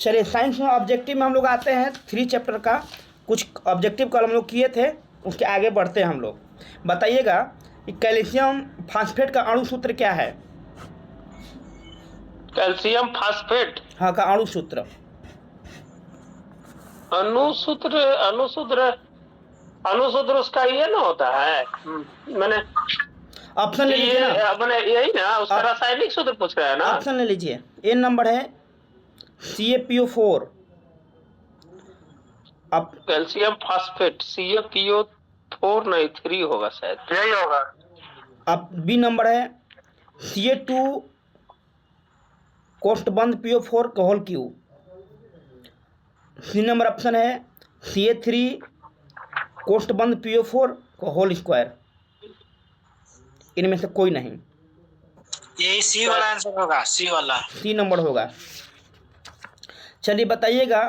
चलिए साइंस में ऑब्जेक्टिव में हम लोग आते हैं 3 चैप्टर का कुछ ऑब्जेक्टिव कल हम लोग किए थे, उसके आगे बढ़ते हैं हम लोग। बताइएगा कि कैल्शियम फास्फेट का अणु सूत्र क्या है? कैल्शियम फास्फेट हाँ का अणु सूत्र। अणुसूत्र अणुसूत्र अणुसूत्र उसका ये ना होता है। मैंने ऑप्शन ले लीजिए ना। मैंने यही ना उसका रासायनिक सूत्र पूछ रहा है ना। ऑप्शन ले लीजिए। ए नंबर है CaPO4। अब कैल्शियम फास्फेट CaPO4 नहीं 3 होगा शायद, यही होगा। अब बी नंबर है Ca2 कोष्ठबंध PO4 का whole cube. C number option है Ca3 कोष्ठबंध PO4 का होल स्क्वायर। इनमें से कोई नहीं, यही सी वाला आंसर होगा, सी वाला, सी नंबर होगा। चलिए बताइएगा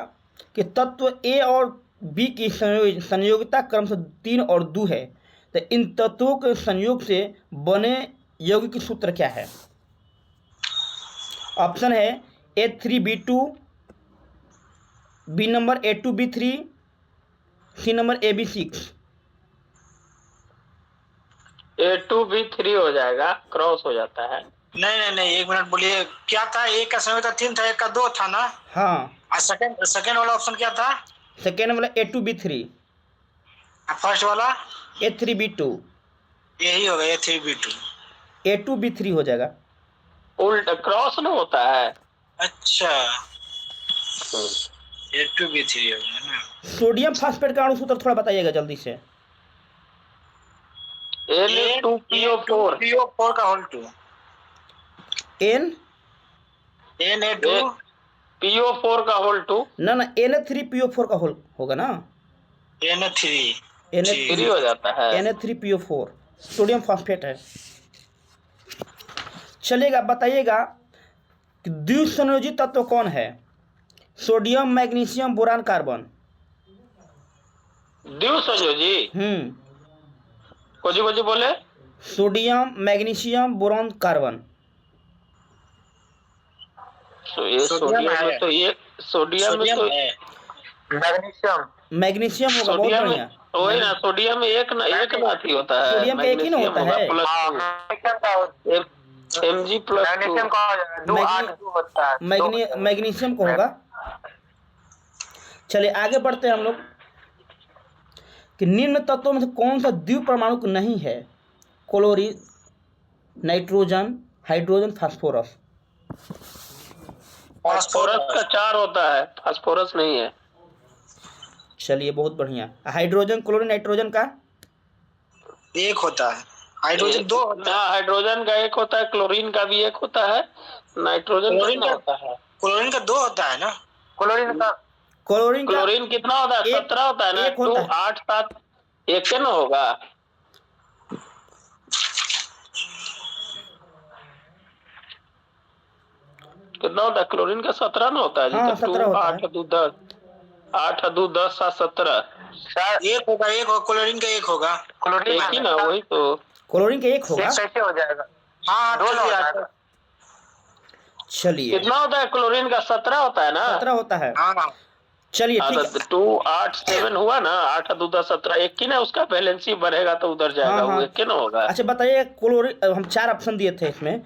कि तत्व ए और बी की संयोगिता क्रम से 3 और 2 है, तो इन तत्वों के संयोग से बने यौगिक सूत्र क्या है? ऑप्शन है A3B2, बी नंबर A2B3, सी नंबर AB6। A2B3 हो जाएगा, क्रॉस हो जाता है। नहीं, 1 मिनट बोलिए, क्या था? एक का समय था 3 था, एक का 2 था ना। हाँ, और सेकंड वाला ऑप्शन क्या था? सेकेंड वाला A2B3, फर्स्ट वाला A3B2। यही होगा, A3B2। A2B3 हो जाएगा। उल्टा क्रॉस ना होता है। अच्छा, A2B3 होगा ना। सोडियम फास्फेट का अणु सूत्र थोड़ा बताइएगा जल्दी से। Na2PO4 का होल 2, Na2 PO4 का होल 2 ना Na3PO4 का होल होगा ना। Na3 हो जाता है। Na3PO4 सोडियम फास्फेट है। चलेगा, बताइएगा कि द्विसंयोजी तत्व कौन है? Sodium, magnesium, boron, carbon. द्विसंयोजी कोजी बोले। Sodium, magnesium, boron, carbon. ये सोडियम में तो ये सोडियम में तो मैग्नीशियम होगा, बहुत बढ़िया। वही ना, सोडियम में एक ना थी होता है। सोडियम का एक ही ना होता है। Mg+2 मैग्नीशियम को होगा। चलिए आगे बढ़ते हैं हम लोग कि निम्न तत्वों में से कौन सा द्विपरमाणुक नहीं है? Chlorine, nitrogen, hydrogen, phosphorus. Phosphorus का 4 होता है, फास्फोरस नहीं है। चलिए बहुत बढ़िया। हाइड्रोजन, क्लोरीन, नाइट्रोजन का 1 होता है, हाइड्रोजन 2 होता है। हाइड्रोजन का 1 होता है, क्लोरीन का भी 1 होता है, नाइट्रोजन का होता है। क्लोरीन का 2 होता है ना। क्लोरीन कितना होता है? 17 होता है ना। 2 8 7 1 के ना होगा। कितना होता है? क्लोरीन का 17 ना होता है जी। हाँ, 17 होता है। 8 2 10 8 2 10 7 17 1 होगा, 1 होगा, क्लोरीन का 1 होगा। क्लोरीन एक ही ना, वही तो। क्लोरीन का 1 होगा। कैसे हो जाएगा? हाँ, 2 हो जाएगा। चलिए कितना होता है? क्लोरीन का 17 होता है ना। 17 होता है। हाँ, चलिए ठीक है। 2 8 7 हुआ ना। 8 2 10 17 एक ही ना, उसका बैलेंस ही बढ़ेगा तो उधर जाएगा। वो एक ही ना होगा। अच्छा बताइए, क्लोरीन हम 4 ऑप्शन दिए थे इसमें,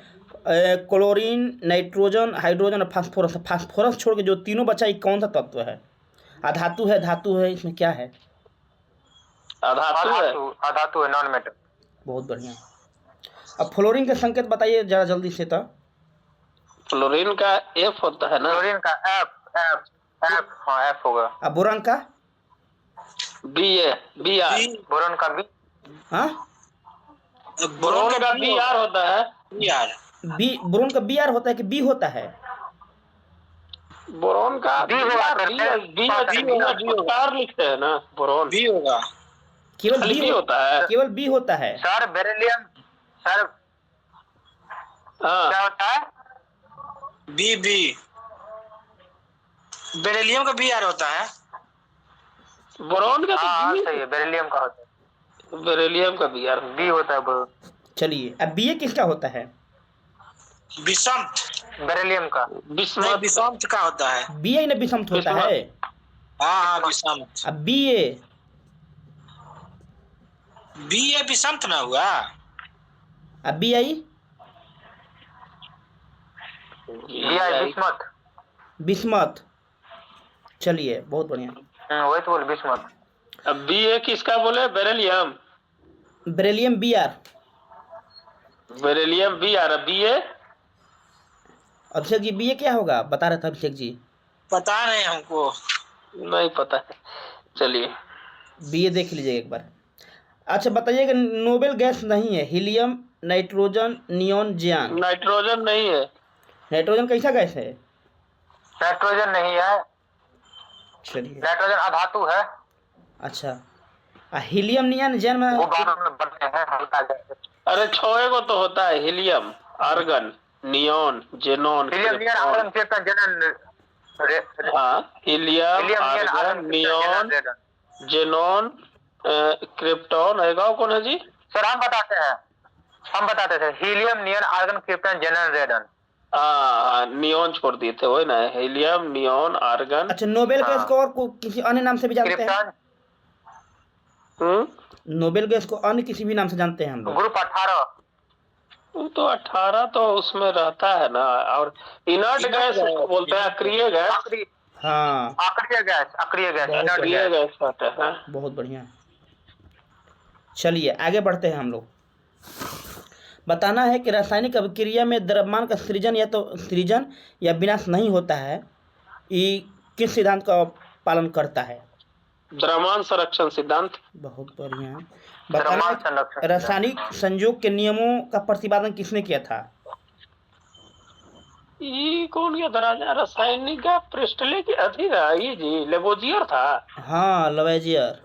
क्लोरीन, नाइट्रोजन, हाइड्रोजन और फास्फोरस। फास्फोरस छोड़ के जो तीनों बचा, ये कौन सा तत्व है? अधातु है, धातु है, इसमें क्या है? अधातु है, नॉन मेटल। बहुत बढ़िया। अब फ्लोरीन के संकेत बताइए जरा जल्दी से। तो फ्लोरीन का F होता है ना। फ्लोरीन का F हाँ F होगा। अब बोरान का Br। बोरॉन का B। हाँ, बोरॉन का Br होता है। बोरोन का Br होता है कि B होता है? बोरॉन का B लिखते हैं ना। बोरॉन B होगा। केवल B होता है। केवल B होता है। सर बेरिलियम सर क्या होता है? B बेरिलियम का Br होता है। बोरॉन का तो सही है, बेरिलियम का होता है। बेरिलियम का B होता है। चलिए अब Ba किसका होता है? विषम बेरिलियम का। नहीं, बिस्मथ। विषांत का होता है। बी आई ना विषमत होता विषमत। है। हाँ विषांत। अब बी ए बी ए विषांत ना हुआ। अब B I BI bismuth. Bismuth. चलिए बहुत बढ़िया। वही तो बोल बिस्मथ। अब Ba किसका बोले? Beryllium. Beryllium B R. Beryllium Br। Ba Abhishek ji B A क्या होगा बता रहे थे अभिषेक जी। पता नहीं हमको। नहीं पता है। चलिए बी ए देख लीजिएगा एक बार। अच्छा बताइएगा, नोबेल गैस नहीं है, हीलियम, नाइट्रोजन, नियॉन, जियान। नाइट्रोजन नहीं है। नाइट्रोजन कैसा गैस है? नाइट्रोजन नहीं है, चलिए नाइट्रोजन अधातु है। अच्छा, हीलियम, नियॉन, जियान में गुब्बारों में बनते हैं हल्का गैस। अरे छह को तो होता है, helium, argon, neon, xenon, helium neon krypton. Argon krypton xenon. हाँ, helium, helium neon argon, argon neon, krypton. Xenon, krypton. एक और कौन है जी? सर हम बताते थे helium neon argon krypton xenon radon. हाँ, नियॉन छोड़ दिए थे, वही ना, हीलियम, नियॉन, आर्गन। अच्छा, नोबेल गैस को और किसी अन्य नाम से भी जानते हैं? क्रिप्टॉन नोबेल गैस को अन्य किसी भी नाम से जानते हैं हम लोग? ग्रुप 18। वो तो 18 तो उसमें रहता है ना। और इनर्ट गैस बोलते हैं, अक्रिय गैस। हाँ अक्रिय गैस बहुत अक्रिय गैस होता है। बहुत बढ़िया। चलिए आगे बढ़ते हैं हम लोग। बताना है कि रासायनिक अभिक्रिया में द्रव्यमान का सृजन या विनाश नहीं होता है, ये किस सिद्धांत का पालन करता है? द्रव्यमान संरक्षण सिद्धांत। बहुत बढ़िया। द्रव्यमान बताना संरक्षण है रासायनिक संयोग के नियमों का प्रतिपादन किसने किया था? ये कौन किया था? राजा रासायनिक का प्रिस्टले की अधी था ये जी, लेबोजियर था। हाँ लवेजियर।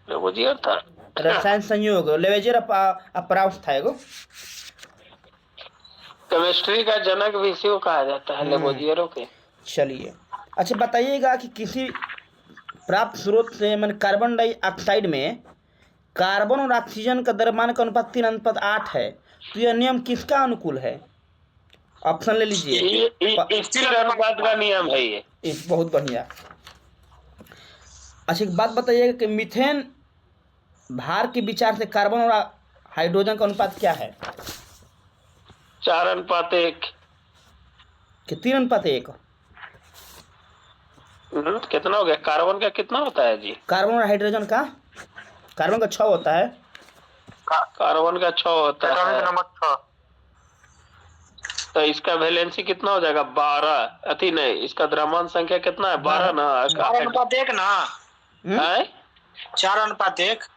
लेबोजियर था। रसायन संयोग लेवेजियर अपराउस था एगो। केमिस्ट्री का जनक भी इसी को कहा जाता है, लेबोजियरों के। चलिए अच्छा बताइएगा कि किसी प्राप्त स्रोत से मैंने कार्बन डाइऑक्साइड में कार्बन और ऑक्सीजन का द्रव्यमान का अनुपात 3:8 है, तो यह नियम किसका अनुकूल है? ऑप्शन ले लीजिए। ये स्थिर अनुपात का नियम है ये। बहुत बढ़िया। अच्छा एक बात बताइएगा कि मीथेन भार के विचार से कार्बन और हाइड्रोजन का अनुपात क्या है? 4:1 कि 3:1? कितना हो गया? कार्बन का कितना होता है जी? कार्बन और हाइड्रोजन का, कार्बन का 6 होता है। कार्बन का 6 होता है। नंबर 6। तो इसका वैलेंसी कितना हो जाएगा? 12। अति नहीं, इसका द्रव्यमान संख्या कितना है? 12 ना। 4:1 ना। है 4:1।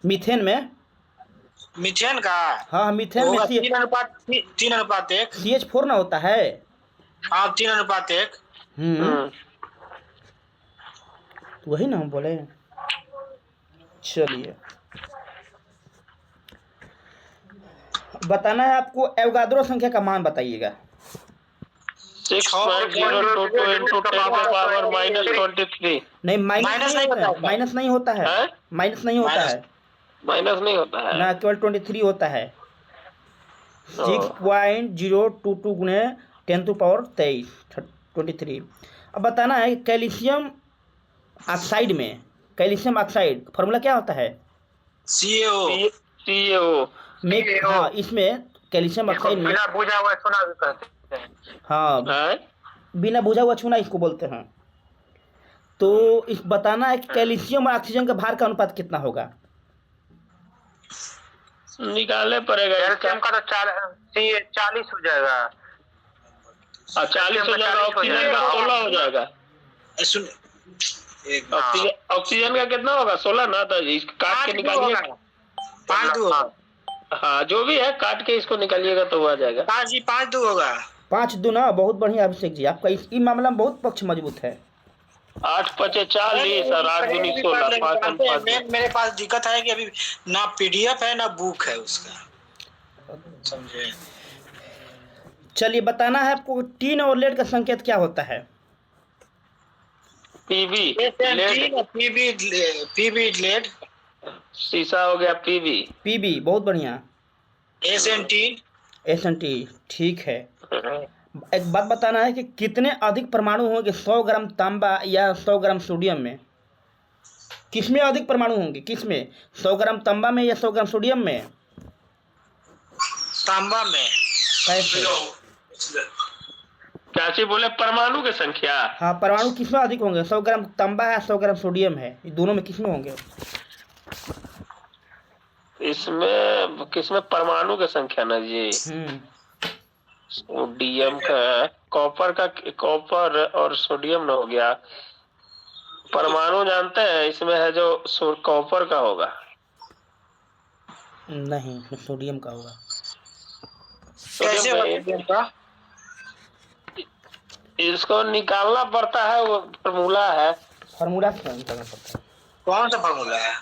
मीथेन में, मीथेन का हाँ मीथेन में 3:1। CH4 ना होता है। हाँ 3:1। वही ना हम बोले। चलिए बताना है आपको एवोगाद्रो संख्या का मान बताइएगा। 6.022 into 10⁻⁻23। नहीं माइनस नहीं होता है, माइनस नहीं होता है, हैं? माइनस नहीं होता है माइनस नहीं होता है ना, केवल 23 होता है। 6.022 गुणे 10⁻23। अब बताना है कैल्शियम ऑक्साइड में, कैल्शियम ऑक्साइड फार्मूला क्या होता है? CO में हाँ इसमें कैल्शियम ऑक्साइड में बिना बुझा हुआ सोना भी कहते हैं। हाँ है? बिना बुझा हुआ छूना इसको बोलते हैं। तो इस बताना है कि कैल्शियम और ऑक्सीजन का भार का अनुपात कितना होगा? निकालने पड़ेगा कैल्शियम का तो 40 हो जाएगा। 40 हो जाएगा। ऑक्सीजन का 16 हो जाएगा। सुन ऑक्सीजन का कितना होगा? 16 ना। तो इसको काट के निकालिएगा। 5:2 होगा। हाँ जो भी है काट के इसको निकालिएगा तो आ जाएगा। 5:2 होगा। 5:2 ना। बहुत बढ़िया अभिषेक जी, आपका इस मामला में बहुत पक्ष मजबूत है। 8×5 = 40 और 8×2 = 16। 5 मेरे पास दिक्कत है कि अभी ना PDF है ना बुक है उसका, समझे। चलिए बताना है आपको टीन और लेड का संकेत क्या होता है? PB lead. शीशा हो गया। पीबी पीबी बहुत बढ़िया। SN10 SNT, ठीक है। एक बात बताना है कि कितने अधिक परमाणु होंगे 100 ग्राम तांबा या 100 ग्राम सोडियम में? किसमें अधिक परमाणु होंगे, किसमें? 100 ग्राम तांबा में या 100 ग्राम सोडियम में? तांबा में। कैसे? क्या चीज बोले, परमाणु की संख्या? हाँ, परमाणु किसमें अधिक होंगे? 100 ग्राम तांबा है, 100 ग्राम सोडियम है, ये दोनों में किसमें होंगे? इसमें किसमें परमाणु की संख्या ना जी? सोडियम का, कॉपर और सोडियम ना हो गया। परमाणु जानते हैं, इसमें है जो कॉपर का होगा। नहीं, सोडियम का होगा। कैसे सोडियम का इसको निकालना पड़ता है, वो फॉर्मूला है। फार्मूला से निकालना पड़ता है। कौन सा फॉर्मूला है?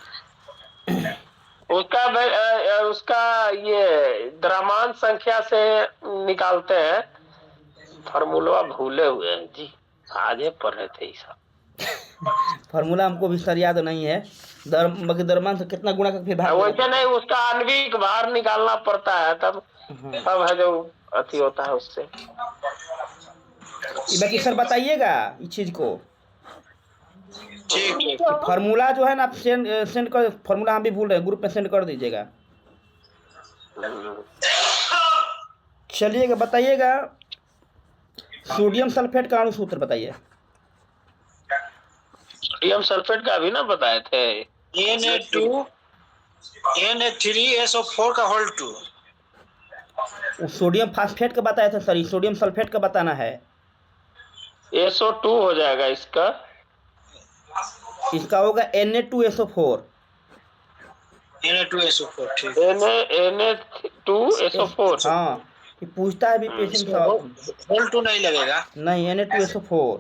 उसका ये द्रव्यमान संख्या से निकालते हैं। फार्मूला भूले हुए हैं जी, आगे पढ़ रहे थे ये सब। फार्मूला हमको भी सर याद नहीं है। द्रव्यमान से कितना गुणा करके भाग? वैसे नहीं, उसका आणविक भार निकालना पड़ता है, तब है जो अति होता है उससे। बाकी सर बताइएगा इस चीज को। ठीक। फार्मूला जो है ना, आप सेंड कर, फार्मूला हम भी भूल रहे हैं, ग्रुप में सेंड कर दीजिएगा। चलिएगा, बताइएगा सोडियम सल्फेट का अणु सूत्र बताइए। सोडियम सल्फेट का अभी ना बताए थे। Na2Na3SO4 का होल 2। सोडियम फास्फेट का बताया था सर, सोडियम सल्फेट का बताना है। SO2 हो जाएगा इसका। इसका होगा Na2SO4। Na2SO4, ठीक। Na2SO4। हाँ, ये पूछता है भी पेशेंट साहब। होल 2 नहीं लगेगा। नहीं, Na2SO4।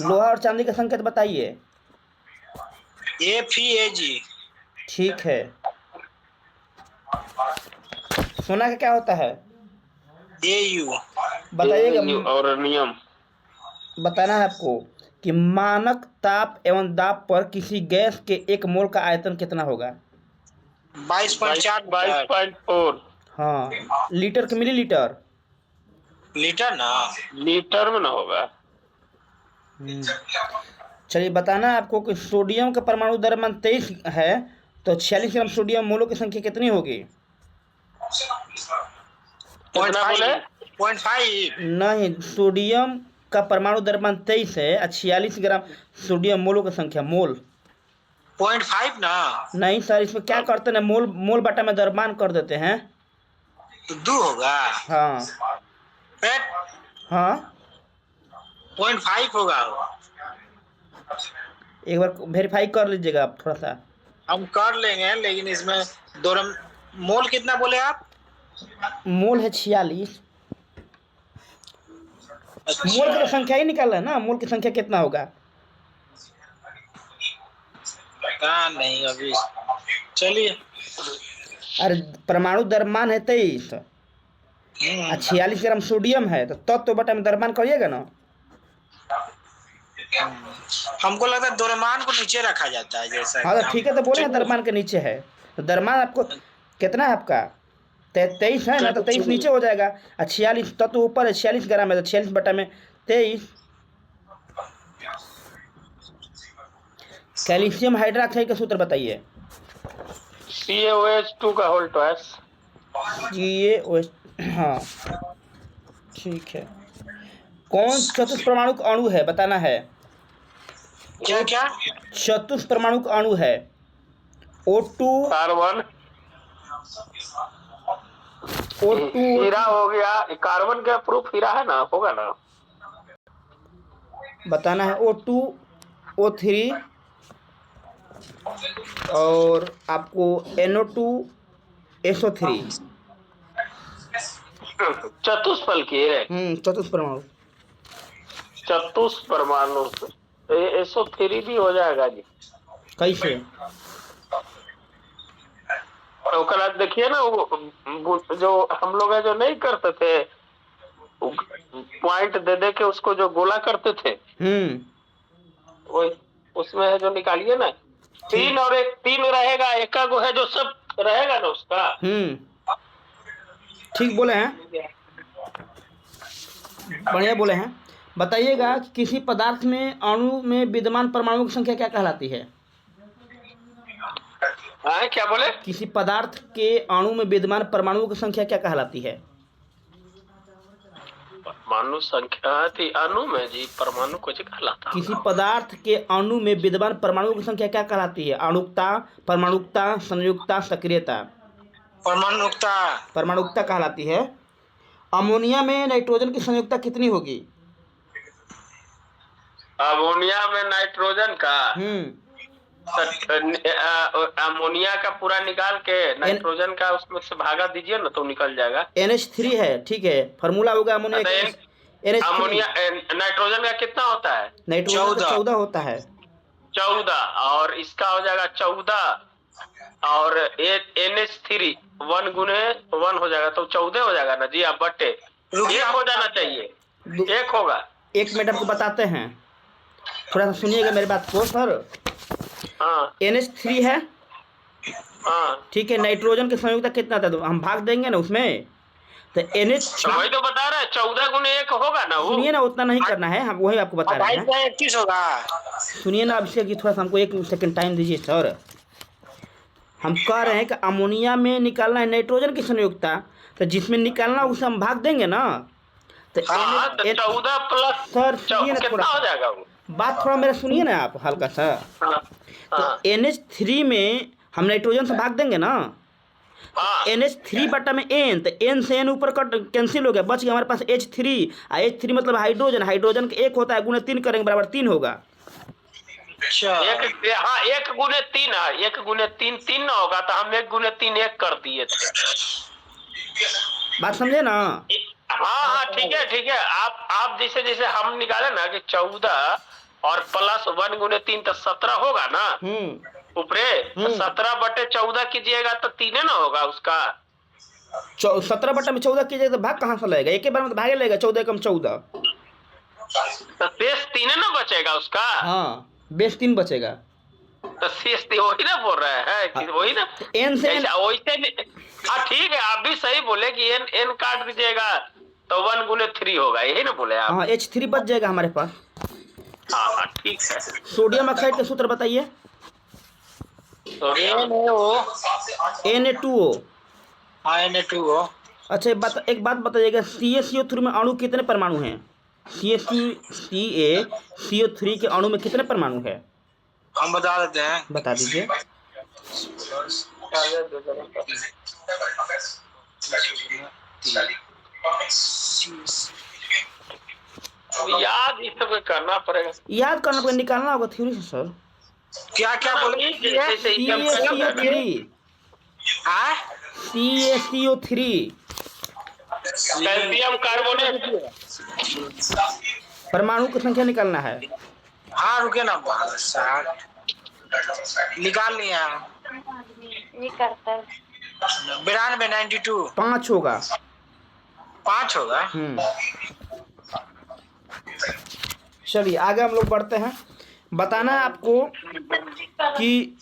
लोहा और चांदी का संकेत बताइए। FeAg। ठीक है। सोना का क्या होता है? Au। बताइएगा। और नियम बताना है आपको कि मानक ताप एवं दाब पर किसी गैस के 1 मोल का आयतन कितना होगा? 22.4। हाँ, लीटर के मिलीलीटर? लीटर ना। लीटर में ना होगा। चलिए, बताना है आपको कि सोडियम का परमाणु द्रव्यमान 23 है, तो 46 ग्राम सोडियम मोलों की संख्या कितनी होगी? 0.5। नहीं, सोडियम का परमाणु द्रव्यमान 23 है और 46 ग्राम सोडियम मोलों की संख्या। मोल 0.5 ना। नहीं सर, इसमें क्या करते हैं, मोल बटा में द्रव्यमान कर देते हैं। तो 2 होगा। हाँ हाँ, 0.5 होगा। एक बार वेरीफाई कर लीजिएगा आप थोड़ा सा। हम कर लेंगे, लेकिन इसमें मोल कितना बोले आप? मोल है 46। मोल की तो संख्या ही निकालना है ना, मोल की संख्या कितना होगा? पता नहीं अभी। चलिए। अरे, परमाणु द्रव्यमान है 23 और 46 ग्राम सोडियम है, तो तत्व बटा में द्रव्यमान करिएगा ना। हमको लगता है द्रव्यमान को नीचे रखा जाता है जैसा। हाँ तो ठीक है, तो बोले हैं द्रव्यमान के नीचे है, तो द्रव्यमान आपको कितना है आपका? 23 है ना, तो 23 नीचे हो जाएगा और 46 तत्व ऊपर है, 46 ग्राम है, तो 46 बटा में 23। कैल्शियम हाइड्रोक्साइड का सूत्र बताइए। CaOH2 का होल ट्वाइस। CaOH, हाँ ठीक है। कौन चतुष्परमाणुक अणु है, बताना है। क्या चतुष्परमाणुक अणु है। O2, कार्बन, O2 हीरा हो गया। कार्बन का प्रूफ हीरा है ना, होगा ना। बताना है। O2, O3 और आपको NO2, SO3। चतुष्फल की चतुष्परमाणु। चतुष्परमाणु SO3 भी हो जाएगा जी। कैसे? ओकरा देखिए ना, वो जो हम लोग जो नहीं करते थे, पॉइंट दे दे के उसको जो गोला करते थे, वो उसमें है जो निकालिए ना, 3 रहेगा, एक का गो है जो सब रहेगा ना उसका। ठीक बोले हैं, बढ़िया बोले हैं। बताइएगा कि किसी पदार्थ में अणु में विद्यमान परमाणुओं की संख्या क्या कहलाती है? हाँ, क्या बोले? किसी पदार्थ के अणु में विद्यमान परमाणुओं की संख्या क्या कहलाती है? परमाणु संख्या थी अणु में जी, परमाणु कुछ कहलाता किसी होगा। पदार्थ के अणु में विद्यमान परमाणुओं की संख्या क्या कहलाती है? अणुकता, परमाणुकता, संयुक्ता, सक्रियता। परमाणुकता। परमाणुकता कहलाती है। अमोनिया में नाइट्रोजन की संयुक्ता कितनी होगी? अमोनिया में नाइट्रोजन का अमोनिया का पूरा निकाल के नाइट्रोजन का उसमें से भागा दीजिए ना तो निकल जाएगा। NH3 है, ठीक है, फार्मूला होगा अमोनिया का NH3। अमोनिया नाइट्रोजन का कितना होता है? नाइट्रोजन का 14 होता है। 14, और इसका हो जाएगा 14 और NH3 1 गुने 1 हो जाएगा तो 14 हो जाएगा ना जी। आप बट्टे 1 हो जाना चाहिए, 1 होगा। 1 मिनट आपको बताते हैं, थोड़ा सा सुनिएगा मेरी बात को सर। हाँ NH3 है, हाँ, ठीक है। नाइट्रोजन की संयुक्ता कितना था? तो हम भाग देंगे ना उसमें, तो NH3 वही तो बता रहे हैं 14 गुने 1 होगा ना वो। सुनिए ना, उतना नहीं करना है, हम वही आपको बता रहे हैं। 21 होगा। सुनिए ना अभिषेक जी, थोड़ा सा हमको 1 सेकंड टाइम दीजिए सर। हम कह रहे हैं कि अमोनिया में निकालना है नाइट्रोजन की संयुक्ता, तो जिसमें निकालना उसे हम भाग देंगे ना। तो हाँ, तो 14 प्लस सर सुनिए ना, कितना हो जाएगा वो? बात थोड़ा मेरा सुनिए ना आप हल्का सा। हाँ, तो NH3 में हम नाइट्रोजन से भाग देंगे ना, हाँ, NH3 बटा में N, तो N से N ऊपर कट कैंसिल हो गया, बच गया हमारे पास H3। H3 मतलब हाइड्रोजन, हाइड्रोजन का 1 होता है, गुणे 3 करेंगे बराबर 3 होगा। अच्छा, 1 गुने 3 है, 1 गुने 3 3 ना होगा तो हम 1 गुने 3 1 कर दिए थे। बात समझे ना? हाँ हाँ, ठीक है ठीक है। आप जैसे जैसे हम निकाले ना कि 14 और प्लस 1 गुने 3 तो 17 होगा ना ऊपरे। तो 17 बटे 14 कीजिएगा तो 3 ना होगा उसका। 17 बटा में 14 कीजिएगा तो भाग कहाँ से लगेगा? एक ही बार में तो भागे लगेगा, 14 कम 14, तो शेष 3 ना बचेगा उसका। हाँ बेस 3 बचेगा। तो शेष वही ना बोल रहे हैं कि वही ना N से वैसे। हाँ ठीक है, आप भी सही बोले कि n काट दीजिएगा तो 1 गुने 3 होगा, यही ना बोले आप? हाँ H3 बच जाएगा हमारे पास। हाँ हाँ, ठीक है। सोडियम ऑक्साइड का सूत्र बताइए। Na2O। हाँ Na2O। अच्छा एक बात बताइएगा, CaCO3 में अणु कितने परमाणु हैं? CaCO3 के अणु में कितने परमाणु है? हम बता देते हैं, बता दीजिए। याद इस सब करना पड़ेगा, याद करना पड़ेगा, निकालना होगा थ्योरी से सर। क्या क्या बोले? जैसे CaCO3। CaCO3 calcium carbonate. परमाणु की संख्या निकालना है। हाँ रुके ना, निकाल लिया। ये करता है 92 92 5 होगा। 5 होगा। चलिए आगे हम लोग बढ़ते हैं। बताना है आपको कि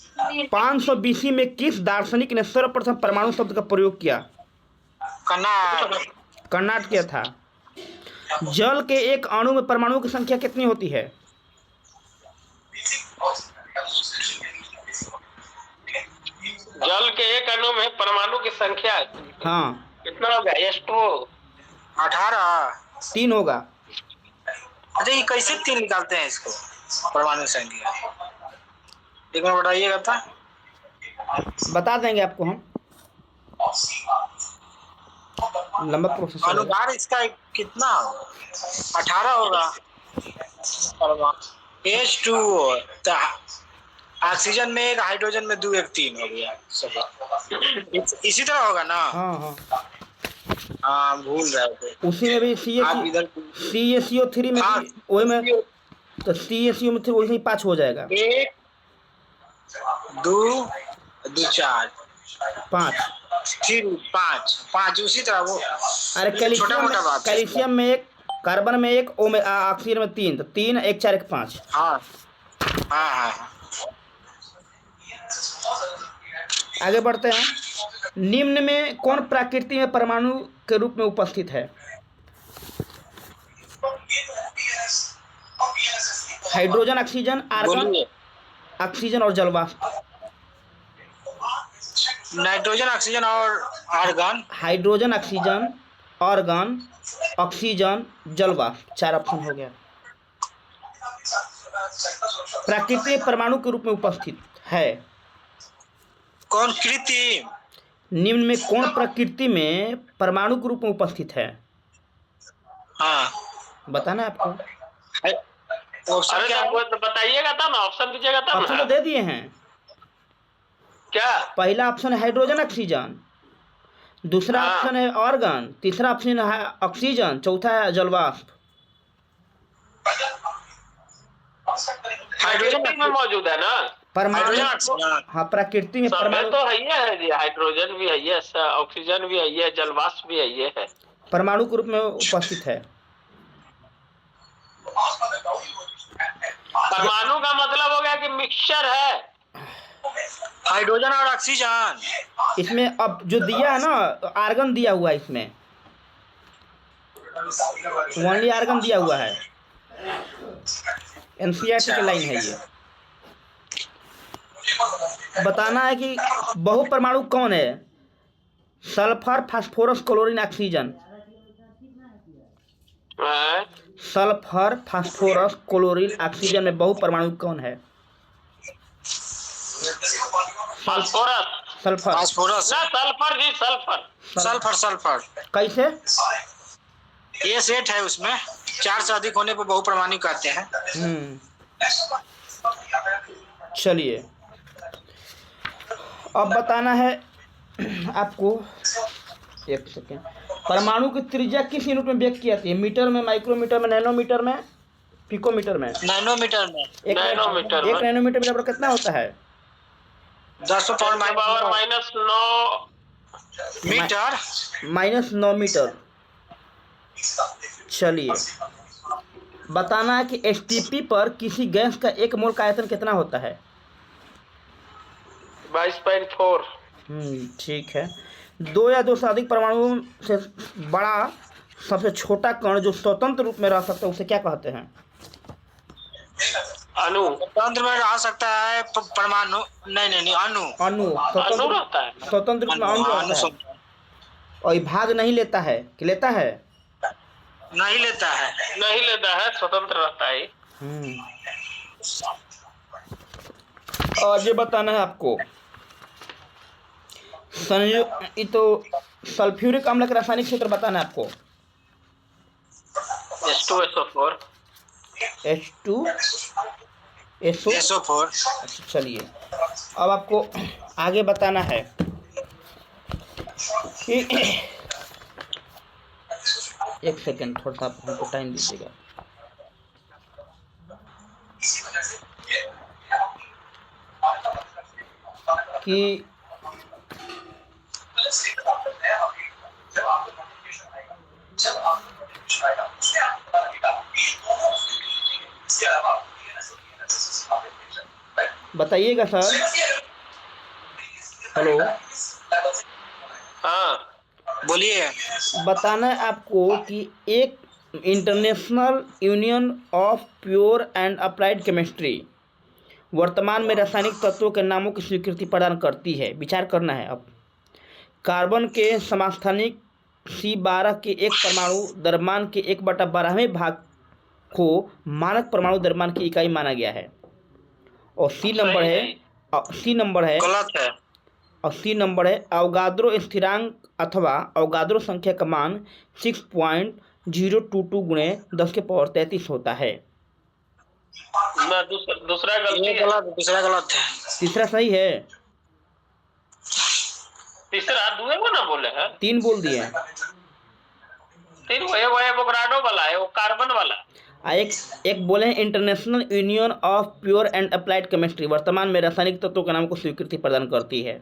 500 BC में किस दार्शनिक ने सर्वप्रथम परमाणु शब्द का प्रयोग किया? कर्नाट किया था। जल के एक अणु में परमाणु की संख्या कितनी होती है? जल के एक अणु में परमाणु की संख्या हाँ कितना होगा? H2O 18। 3 होगा। अच्छा, ये कैसे 3 निकालते हैं इसको परमाणु संख्या? एक बार बताइएगा था। बता देंगे आपको हम, लंबा प्रोसेस है। अनुभार इसका कितना होगा? 18 होगा। H2O, ऑक्सीजन में 1, हाइड्रोजन में 2, 1 3 हो गया। इसी तरह होगा ना? हाँ हाँ, हाँ भूल रहे थे। उसी में भी आप इधर CaCO3 में हाँ, भी वही में, तो CaCO में वैसे ही 5 हो जाएगा। 1 2 2 4 5। 3 5 उसी तरह वो। अरे छोटा मोटा बात है। कैल्शियम में 1, कार्बन में 1, O में ऑक्सीजन में 3, तो 3 1 4 1 5। हाँ हाँ हाँ। आगे बढ़ते हैं। निम्न में कौन प्रकृति में परमाणु के रूप में उपस्थित है? हाइड्रोजन, ऑक्सीजन, आर्गन, बोलिए। ऑक्सीजन और जलवाष्प। नाइट्रोजन, ऑक्सीजन और argon. Hydrogen, oxygen, argon, oxygen, जलवाष्प, 4 ऑप्शन हो गया। प्रकृति परमाणु के रूप में उपस्थित है। कौन कृत्रिम? निम्न में कौन प्रकृति में परमाणु के रूप में उपस्थित है? हाँ, बताना है आपको। ऑप्शन अरे क्या तो है? वो तो बताइएगा तब ना, ऑप्शन दीजिएगा तब ऑप्शन ना। तो दे दिए हैं। क्या? पहला ऑप्शन है हाइड्रोजन, ऑक्सीजन, दूसरा हाँ। ऑप्शन है आर्गन, तीसरा ऑप्शन है ऑक्सीजन, चौथा है जलवाष्प। प्रकृति में मौजूद है ना। परमाणु, हाइड्रोजन, ऑक्सीजन। हाँ प्रकृति में सब में परमाणु, तो है ही है जी, हाइड्रोजन भी है ही है, ऑक्सीजन भी है ही है, जलवाष्प भी है ही है। परमाणु के रूप में उपस्थित है। परमाणु का मतलब हो गया कि मिक्सचर है। हाइड्रोजन और ऑक्सीजन। इसमें अब जो दिया है ना, आर्गन दिया हुआ है इसमें, ओनली आर्गन दिया हुआ है। एनसीईआरटी की लाइन है ये। बताना है कि बहुपरमाणु कौन है? Sulphur, phosphorus, chlorine, oxygen. हैं? सल्फर, फास्फोरस, क्लोरीन, ऑक्सीजन में बहुपरमाणु कौन है? फास्फोरस। सल्फर। फास्फोरस। ना, सल्फर जी, सल्फर। सल्फर। सल्फर कैसे? ये सेट है, उसमें 4 से अधिक होने पर बहुपरमाणु कहते हैं। चलिए अब बताना है आपको, एक सेकेंड। परमाणु की त्रिज्या किस यूनिट में व्यक्त की जाती है? मीटर में, माइक्रोमीटर में, नैनोमीटर में, पिकोमीटर में? नैनोमीटर में। एक नैनोमीटर एक में। नैनोमीटर बराबर कितना होता है? 10 पावर -9 मीटर। -9 मीटर। चलिए बताना है कि एसटीपी पर किसी गैस का 1 मोल का आयतन कितना होता है? 22.4। ठीक है। 2 या 2 से अधिक परमाणुओं से बड़ा सबसे छोटा कण जो स्वतंत्र रूप में रह सकता है उसे क्या कहते हैं? अणु। तंत्र में रह सकता है परमाणु। नहीं, अणु। अणु। अणु रहता है। स्वतंत्र रूप में अणु रहता है और ये भाग नहीं लेता है कि लेता है? नहीं लेता है। नहीं लेता है, स्वतंत्र रहता है। और ये बताना है आपको ये तो सल्फ्यूरिक अम्ल का रासायनिक सूत्र बताना है आपको। H2SO4। SO4। अच्छा चलिए अब आपको आगे बताना है कि एक सेकेंड, थोड़ा सा हमको टाइम दीजिएगा। कि बताइएगा सर। हेलो, हाँ, बोलिए। बताना है आपको कि एक international union of pure and applied chemistry वर्तमान में रासायनिक तत्वों के नामों की स्वीकृति प्रदान करती है। विचार करना है अब। कार्बन के समस्थानिक C12 के एक परमाणु द्रव्यमान के 1/12वें भाग को मानक परमाणु द्रव्यमान की इकाई माना गया है। और सी नंबर है गलत है। और सी नंबर है अवगाद्रो स्थिरांक अथवा अवगाद्रो संख्या का मान 6.022 गुणे 10⁻33 होता है। ना, दूसरा गलती ये है। गलत, दूसरा गलत है। तीसरा सही है। तीसरा दुए को ना बोले हैं। 3 बोल दिए हैं। तीन वो एवोगाड्रो वाला है, वो कार्बन वाला। एक बोले हैं international union of pure and applied chemistry वर्तमान में रासायनिक तत्वों के नाम को स्वीकृति प्रदान करती है।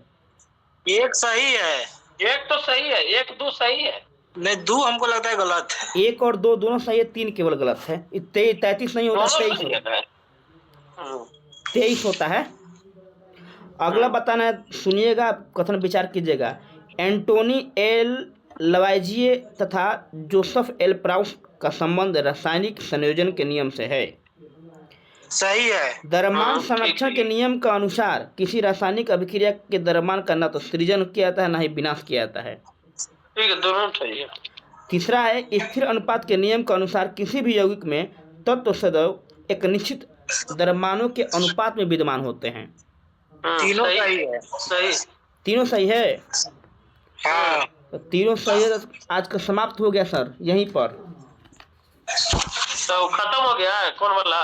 एक सही है। एक तो सही है, 1-2 सही है। नहीं, 2 हमको लगता है गलत है। 1 और 2 दोनों सही है, 3 केवल गलत है। 33 नहीं होता, 23 सही होता है। है। 23 होता है। अगला बताना है, सुनिएगा, कथन विचार कीजिएगा। एंटोनी एल लवाइजिए तथा जोसेफ एल प्राउस्ट का संबंध रासायनिक संयोजन के नियम से है। सही है। द्रव्यमान संरक्षण के नियम के अनुसार किसी रासायनिक अभिक्रिया के द्रव्यमान का न तो सृजन किया जाता है न ही विनाश किया जाता है। ठीक है, दोनों सही है। तीसरा है स्थिर अनुपात के नियम के अनुसार किसी भी यौगिक में तत्व सदैव एक निश्चित द्रव्यमानों के अनुपात में विद्यमान होते हैं। तीनों सही है। सही, तीनों सही है। हाँ, तो तीनों सही है। तो आज का समाप्त हो गया सर यहीं पर। तो खत्म हो गया है कौन वाला?